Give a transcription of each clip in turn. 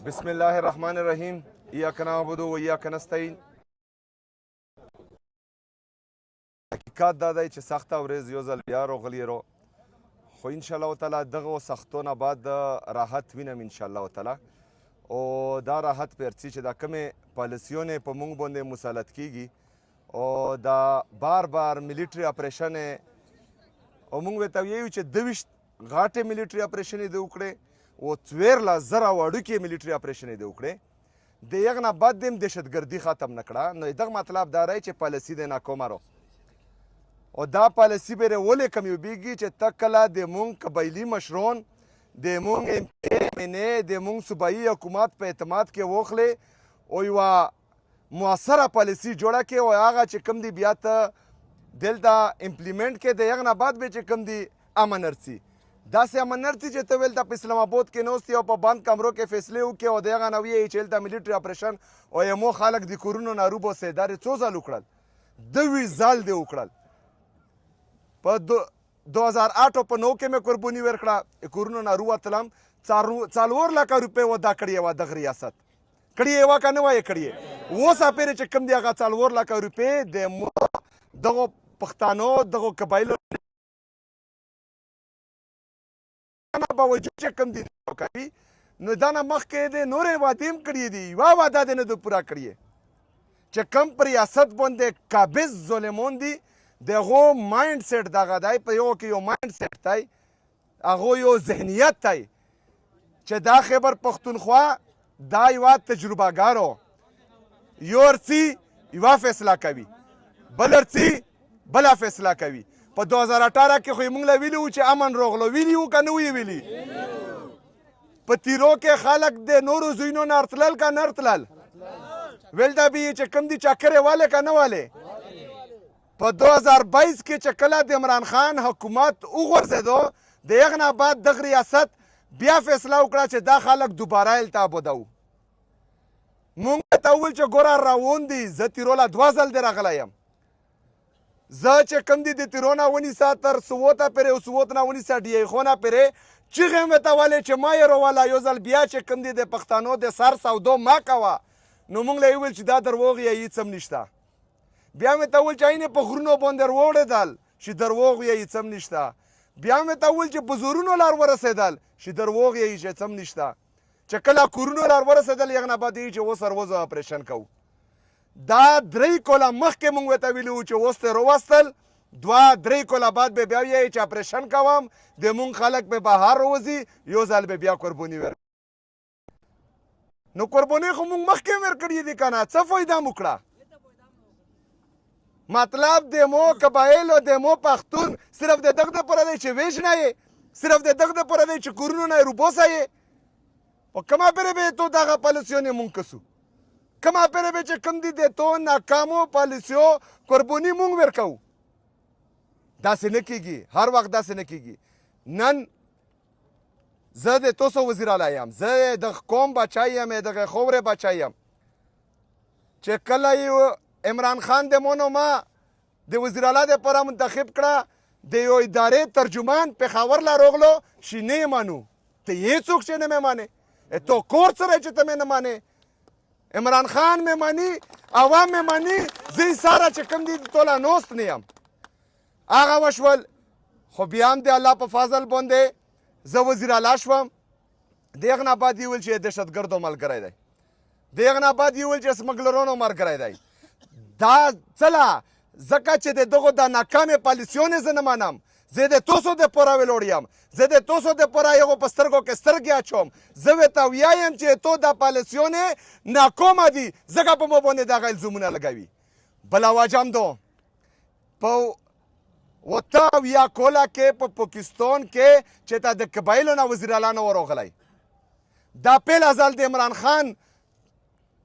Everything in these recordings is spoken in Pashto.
بسم الله الرحمن الرحیم ایاک نعبد و ایاک نستعین. حقیقت دا دی چې سخته ورځ یو ځل بیا راغلې رو، خو انشاءالله تعالی دغو سختونه بعد د راحت وینم انشاءالله تعالی. او دا راحت پرڅي چې دا کومې پالیسیونې په موږ باندې مسلط کیږي او دا بار بار ملیټري اپریشن او موږ ورته ویو چې 22 غاټې ملیټري اپریشن یې د وکړې او 14,000 وړوکې ملیټري اپریشن یې د وکړې. د یغ نه بعد هم دهشتګردي ختم نه کړه. نو دغه مطلب دا دی چې پالیسي د ناکامه رو او دا پالیسي به ولې کمیوبیږي چې ته کله د مونږ قبایلي مشرون د مونږ MNA د مونږ صوبایي حکومت په اعتماد کې واخلې او یوه مؤثره پالیسي جوړه کړې او هغه چې کوم دی بیا ته دلته امپلیمنټ کې د هغه نه بعد به چې کوم دی امن ارسي. داسې امن ارسي چې ته ولته په اسلام آباد کې نوستې او په بند کمرو کې فیصلې وکړې او د هغه نه ویې چې هلته ملیټري اپریشن او یمو خلک د کورونو نه روباسې دا یې څو ځل وکړل؟ 2 ځل دې وکړل. په 2008 په 9 کې مې قرباني ورکړه، کورونو نه رووتلم. 4 لکه روپۍ ودا کړې وه دغه ریاست. کړې یې وه که نه وه یې کړې؟ اوس پورې چې کوم دی هغه 4 لکه روپۍ د دغو پښتانو دغو قبایلو باوجود چې کوم دي کوي، نو دا نه مخکې د نورې وعدې هم کړې دي، یوه وعده دې نه ده پوره کړې چې کوم په ریاست باندې قابض ظالمان دي د هغو مایند سیټ دغه دی، په یو کې یو مایند سیټ دی، هغو یو ذهنیت دی چې دا خیبر پښتونخوا دا یوه تجربهګارو یو ارڅي یوه فیصله کوي، بل ارڅي بله فیصله کوي. په 2018 کې خو یې موږ له ویلي وو چې امن راغلو، ویلي وو که نه ویې ویلي؟ په تیرو کې خلک د نورو ځایونو نه ارتلل که نه ارتلل؟ ویل دا به یې چې کوم دي چکرې والې که نه والې؟ په 2022 کې چې کله د عمران خان حکومت وغورځېدو د هغه نه بعد دغه ریاست بیا فیصله وکړه چې دا خلک دوباره هلته ابادوو. موږ ته وویل چې ګوره روان دي، زه تیرو له 2 ځل دې راغلی یم، زه چې کوم دي د تیرو نه ونیسه تر سووته پورې او سووت نه ونیسه ډی خو نه پورې چیغې مې ته ولې چې ما یې روله یو ځل بیا چې کوم دي د پښتنو د سر سودو ما کوه. نو موږ له یې وویل چې دا دروغ یې هېڅ هم نشته. بیا مې ته وویل چې عین په غرونو باندې وروړېدل چې دروغ یې هېڅ هم نشته. بیا مې ته وویل چې په زورونو لار ورسېدل چې دروغ یې هېڅ هم نشته. چې کله کورونو لار ورسېدل هغه نه بعد یې چې اوس هر وځو اپریشن کوو. دا 3 کوله مخکې موږ ورته ویلي وو چې اوس ترې راوستل، 2-3 کوله بعد به بیا ویایي چې اپریشن کوم، د مونږ خلک به بهر ووځي، یو ځل به بیا قرباني ورکړي. نو قرباني خو موږ مخکې ورکړي دي که نه؟ څه فایده مو کړه؟ مطلب د مو قبایلو د مو پښتون صرف د دغه دپاره دی چې ویشنه یې، صرف د دغه دپاره دی چې کورونو نه یې روبوسه یې. په کومه پورې به تو دغه پالیسیون یې مونږ کسو؟ کومه پورې به چې کوم دي د تو ناکامو پالیسیو قرباني مونږ ورکوو؟ داسې نه کېږي، هر وخت داسې نه کېږي. نن زه د توسو وزیر اعلی یم، زه د قوم بچی یم، دغه خاورې بچی یم. چې کله یې عمران خان د مونو ما د وزیر اعلی دپاره منتخب کړه، د یو ادارې ترجمان پېښور له راغلو چې نه یې منو. ته یې څوک چې نه مې منې؟ تو کور سره چې ته مې نه منې؟ عمران خان مې مني، عوام مې مني، زه یې ساره چې کوم دي توله نوست نه یم. هغه وشول، خو بیا هم د الله په فضل باندې زه وزیر اعلی شوم. د هغه نه بعد یې ویل چې دهشتګردو ملګری دی، د هغه نه بعد یې ویل چې سمګلرانو ملګری دی. دا څله ځکه چې د دغو د ناکامې پالیسیونې زه نه منم. زه د توسو دپاره ویلوړ یم، زه د توسو دپاره هغو په سترګو کې سترګې اچوم. زه ورته ویایم چې تو دا پالیسیونې ناکامه دي، ځکه په مو باندې دغه الزامونه لګوي. بله وجه هم ده، په 8 کوله کې په پاکستان کې چې ته د قبایلو نه وزیر اعلی نه وراغلی، دا پیل ځل د عمران خان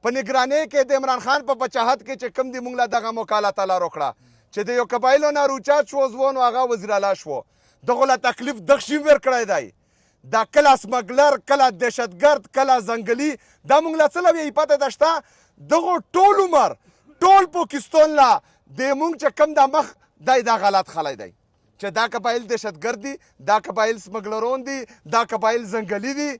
په نگرانۍ کې د عمران خان په بچاحت کې چې کوم دي موږ له دغه موکاله تعالی وکړه چې د یو قبایلو نه روچات شو ځوان او هغه وزیر اعلی شو. دغو له تکلیف دغ شي ورکړی دی. دا کله سمګلر، کله دهشتګرد، کله ځنګلي، دا موږ له څه له ویې پته ده شته؟ دغو ټول عمر ټول پاکستان له د موږ چې کوم دا مخ دی دا غلط خلی دی چې دا قبایل دهشتګرد دي، دا قبایل سمګلرون دي، دا قبایل ځنګلي دي.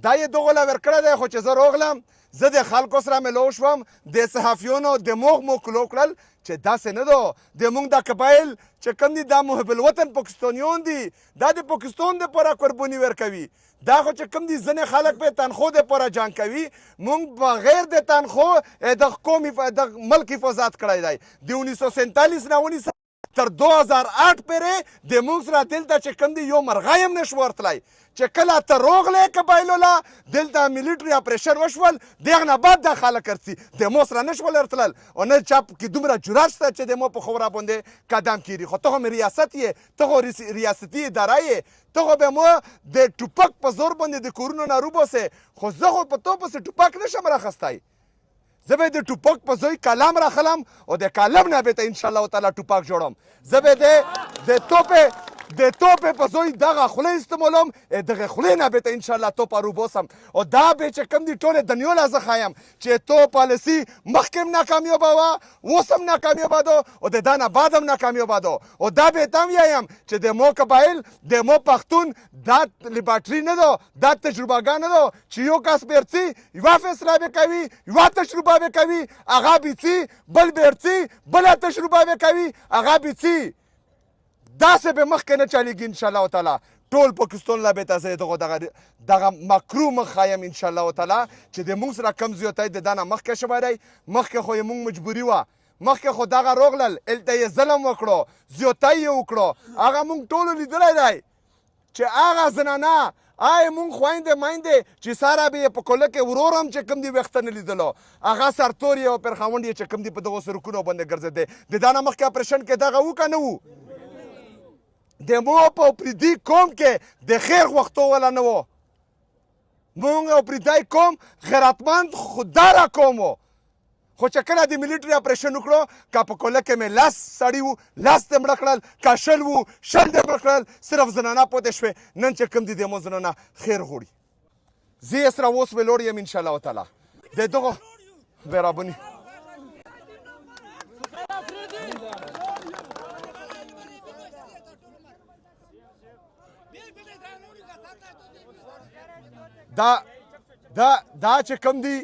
دا یې دغو له ورکړی دی خو چې زه راغلم زه د خلکو سره ملو شوم د صحافیونو د موغ مو کلو کړل چې داسې نه ده د موږ دا قبایل چې کوم دي دا محب الوطن پاکستانیان دي دا د پاکستان دپاره قرباني ورکوي دا خو چې کوم دي ځینې خلک په تنخوا دپاره جنګ کوي موږ بغیر د تنخوا د قوم د ملک حفاظت کړی دی د 1947 نه ونیسه تر 2008 پورې د موږ سره دلته چې کوم دي یو مرغی هم نشو ورتلی چې کله ته راغلی قبایلو له دلته میلیټري اپریشن وشول د هغه نه بعد دا خلک ارڅي د مو سره نشول ورتلل او نه چا کې دومره جرأت شته چې د مو په خبره باندې قدم کیږي خو ته هم ریاست یې ته خو ریاستي اداره یې ته خو به مو د ټوپک په زور باندې د کورونو نه روباسې خو زه خو په تو پسې ټوپک نشم راخستی زه به د ټوپک په ځای کلم راخلم او د کلم نه به ته انشاءالله تعالی ټوپک جوړم زه به د توپې په ځای دغه خوله استعمالوم دغه خولې نه به ته انشاءالله توپ روباسم او دا به چې کوم دي ټولې دنیا له زه ښایم چې تو پالیسي مخکې هم ناکامیابه وه اوس هم ناکامیابه ده او د دا نه بعد هم ناکامیابه ده او دا به ته هم وایم چې د مو قبایل د مو پښتون دا لیبارټري نه ده دا تجربهګاه نه ده چې یو کس به ارڅي یوه فیصله به کوي یوه تجربه به کوي هغه به څي بل به ارڅي بله تجربه به کوي هغه به څي داسې به مخکې نه چلیږي انشاءالله تعالی ټول پاکستان له به ته زه دغه مکرو مخ ښایم انشاءالله تعالی چې د موږ سره کم زیاتی د دا نه مخکې شوی دی مخکې خو یې موږ مجبوري وه مخکې خو دغه راغلل هلته یې ظلم وکړو زیاتی یې وکړو هغه موږ ټولو لیدلی دی چې هغه زنانه آی مونږ خویندې میندې چې ساره به یې په کوله کې ورور هم چې کوم دي ویښته نه لیدلو هغه سرتور یې او پرخاوند یې چې کوم دي په دغو سرکونو باندې ګرځېدی د دا نه مخکې اپریشن کې دغه و که نه و د مو په پردي قوم کې د خیر غوښتو والا نه و مونږ او پردی قوم غیرتمند خودداره قوم و خو چې کله د میلیټري اپریشن وکړو که په کوله کې مې 10 سړي وو 10 دې مړه کړل که 100 وو 100 دې مړه کړل صرف زنانه پاتې شوې نن چې کوم دي د مو زنانه خیر غواړي زه یې سره اوس ویلوړ یم انشاءالله تعالی د دغو برابري دا چې کوم دي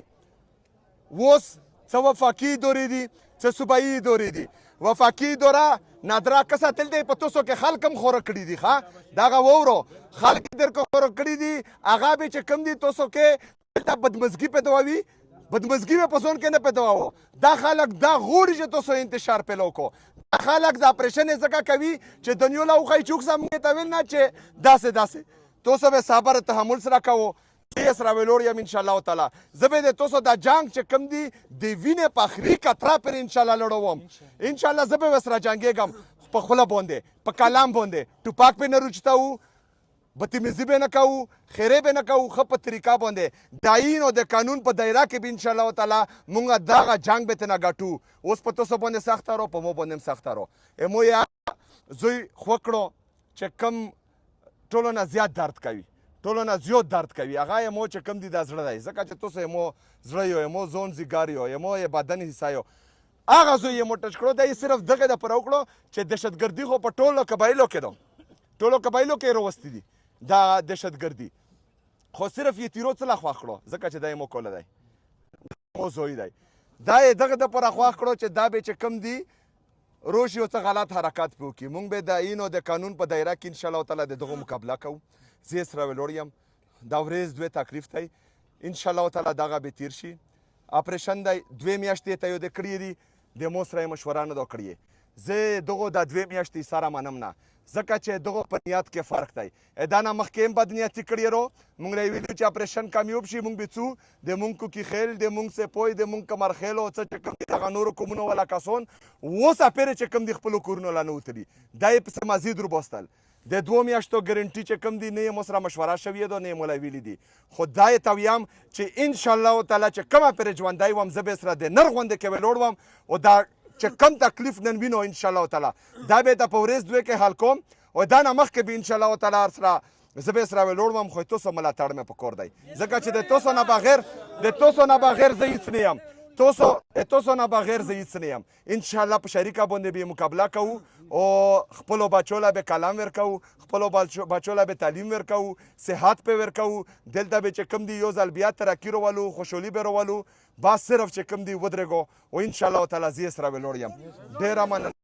اوس څه وفاقي دورې دي څه صوبایي دورې دي وفاقي دوره نادره کسه تل دی په تاسو کې خلک هم خوره کړي دي ښه دغه واورو خلک در کې خوره کړي دي هغه به چې کوم دي تاسو کې دلته بدمزګي پیدا وي بدمزګي به په ځون کې نه پیدا وو دا خلک دا غواړي چې تاسو انتشار پیدا وکړو دا خلک دا اپریشن یې ځکه کوي چې دنیا له وښایي چې اوس موږ ته ویل نه چې داسې تاسو به صبر تحمل سره کوو زه سره ویلوړ یم انشاءالله تعالی زه به د تاسو دا جنګ چې کوم دي د وینې په آخري قطره پرې انشاءالله لړوم انشاءالله زه به ورسره جنګېږم په خوله باندې په کلام باندې ټوپک پې نه روچتوو بدتمیزي به نه کوو خیرې به نه کوو ښه په طریقه باندې د آیین او د قانون په دایره کې به انشاءالله تعالی مونږ دغه جنګ به ترنه ګټو اوس په تاسو باندې سخته رو په مو باندې هم سخته رو مو یې زوی خوږ کړو چې کوم ټولو نه زیات درد کوي ټولو نه زیات درد کوي هغه یې مو چې کوم دي دا زړه دی ځکه چې تاسو یې مو زړه یو مو زون زیګار یو مو یې بدن حصه یو هغه زوی یې مو ټچ کړو دا یې صرف دغه دپاره وکړو چې دهشتګردي خو په ټولو قبایلو کې ده ټولو قبایلو کې یې راوستي دي دا دهشتګردي خو صرف یې تیرو څه له خوښ کړو ځکه چې دا یې مو کوله دی مو زوی دی دا یې دغه دپاره خوښ کړو چې دا به چې کوم دي روش یو څه غلط حرکات پې وکړي مونږ به د آیین او د قانون په دایره کې انشاءالله تعالی د دغو مقابله کوو زه یې سره ویلوړ یم دا ورځ دوې تکلیف دی انشاءالله تعالی دغه به تیر شي اپریشن دی 2 میاشتې ته یو د کړي دي د مو سره یې مشوره نه ده کړې زه دغو دا 2 میاشتې سره منم نه ځکه چې دغو په نیت کې فرق دی دا نه مخکې هم بد نیتي کړې رو مونږ له یې ویلي چې اپریشن کامیاب شي مونږ به څو د مونږ کوکي خیل د مونږ سپوی د مونږ کمرخیل او څه چې کوم دي دغه نورو قومونو والا کسان اوس اپېرې چې کوم دي خپلو کورونو لا نه وتلي دا یې پسې مزید روباستل د 2 میاشتو ګارنټي چې کوم دي نه یې مو سره مشوره شوې ده نه یې مو له ویلي دي خو دا یې ته ویم چې انشاءالله تعالی چې کومه پرې ژوندی وم زه به یې سره د نر غوندې کې ویلوړ وم او دا چې کم تکلیف نن وینو انشاءالله تعالی دا به ته په ورځ دوی کې حل کوم او دا نه مخکې به انشاءالله تعالی سره زه به یې سره ویلوړ وم خو تاسو ملاتړ مې پکار دی ځکه چې د تاسو نه بغیر زه هېڅ نه یم تاسو نه بغیر زه هیڅ نه یم انشاءالله په شریکه باندې به مقابله کوو او خپلو بچو له به کلام ورکوو خپلو بچو له به تعلیم ورکوو صحت په ورکوو دلته به چې کوم دي یو ځل بیا ترقي رولو خوشحالي به رولو بس صرف چې کوم دي ودرېږو او انشاءالله تعالی زه یې سره ولاړ یم ډېره مننه